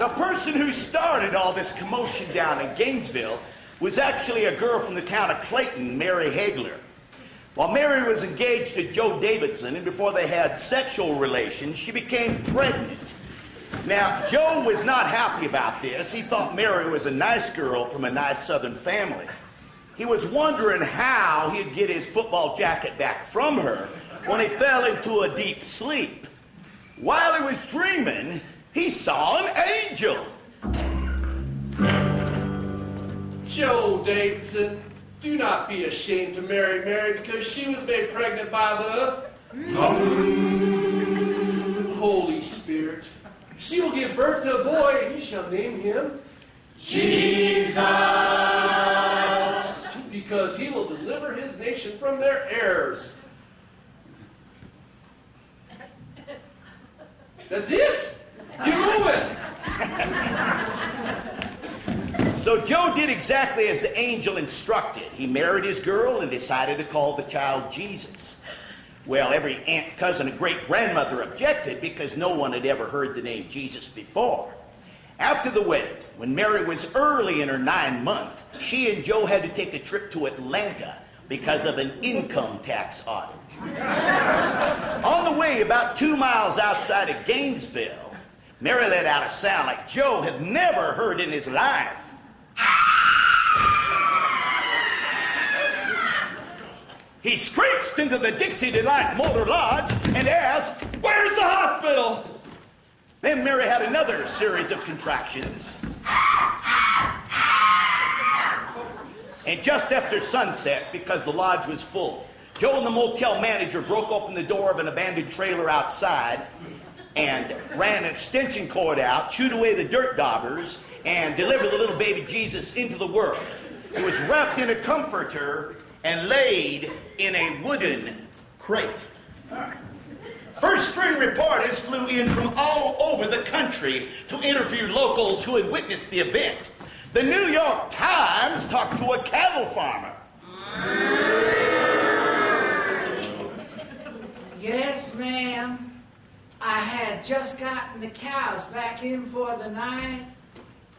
The person who started all this commotion down in Gainesville was actually a girl from the town of Clayton, Mary Hagler. While Mary was engaged to Joe Davidson, and before they had sexual relations, she became pregnant. Now, Joe was not happy about this. He thought Mary was a nice girl from a nice Southern family. He was wondering how he'd get his football jacket back from her when he fell into a deep sleep. While he was dreaming, he saw an angel. Joe Davidson, do not be ashamed to marry Mary because she was made pregnant by the Holy Spirit. She will give birth to a boy, and you shall name him Jesus, because he will deliver his nation from their errors. That's it. Keep moving. So Joe did exactly as the angel instructed. He married his girl and decided to call the child Jesus. Well, every aunt, cousin, and great-grandmother objected because no one had ever heard the name Jesus before. After the wedding, when Mary was early in her 9th month, she and Joe had to take a trip to Atlanta because of an income tax audit. On the way, about 2 miles outside of Gainesville, Mary let out a sound like Joe had never heard in his life. He screeched into the Dixie Delight Motor Lodge and asked, "Where's the hospital?" Then Mary had another series of contractions. And just after sunset, because the lodge was full, Joe and the motel manager broke open the door of an abandoned trailer outside and ran an extension cord out, chewed away the dirt daubers, and delivered the little baby Jesus into the world. He was wrapped in a comforter and laid in a wooden crate. First string reporters flew in from all over the country to interview locals who had witnessed the event. The New York Times talked to a cattle farmer. Yes, ma'am. I had just gotten the cows back in for the night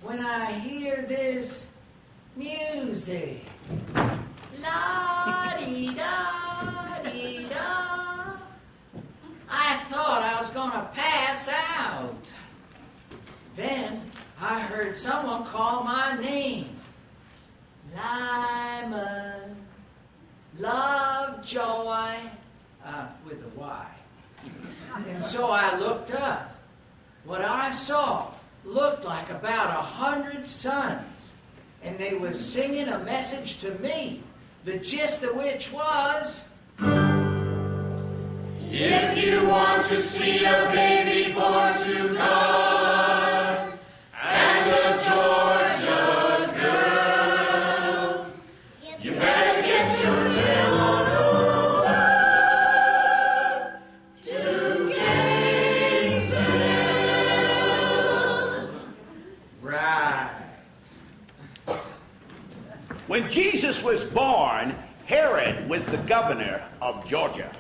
when I hear this music. La-dee-da-dee-da. I thought I was gonna pass out. Then I heard someone call my name. Lyman, Lovejoy, with a Y. And so I looked up. What I saw looked like about 100 sons, and they was singing a message to me, the gist of which was, if you want to see a baby born to God, and a Georgia girl, you better get yourself on over to Gainesville. right. When Jesus was born, Herod was the governor of Georgia.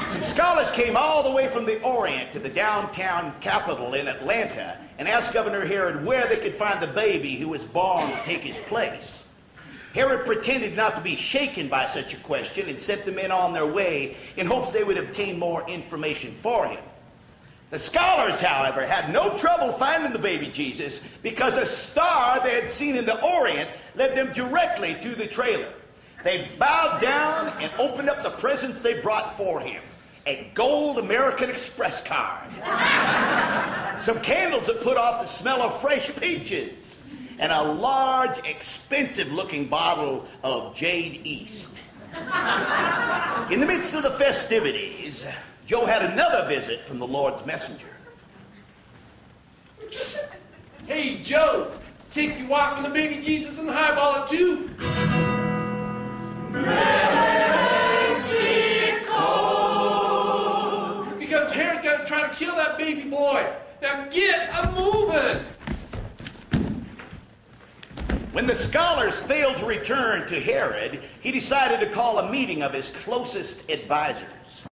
Some scholars came all the way from the Orient to the downtown capital in Atlanta and asked Governor Herod where they could find the baby who was born to take his place. Herod pretended not to be shaken by such a question and sent the men on their way in hopes they would obtain more information for him. The scholars, however, had no trouble finding the baby Jesus because a star they had seen in the Orient led them directly to the trailer. They bowed down and opened up the presents they brought for him. A gold American Express card, some candles that put off the smell of fresh peaches, and a large, expensive-looking bottle of Jade East. In the midst of the festivities, Joe had another visit from the Lord's messenger. Psst. Hey, Joe, take you walking the baby Jesus and highball it too. Mexico. Because Herod's got to try to kill that baby boy. Now get a moving. When the scholars failed to return to Herod, he decided to call a meeting of his closest advisors.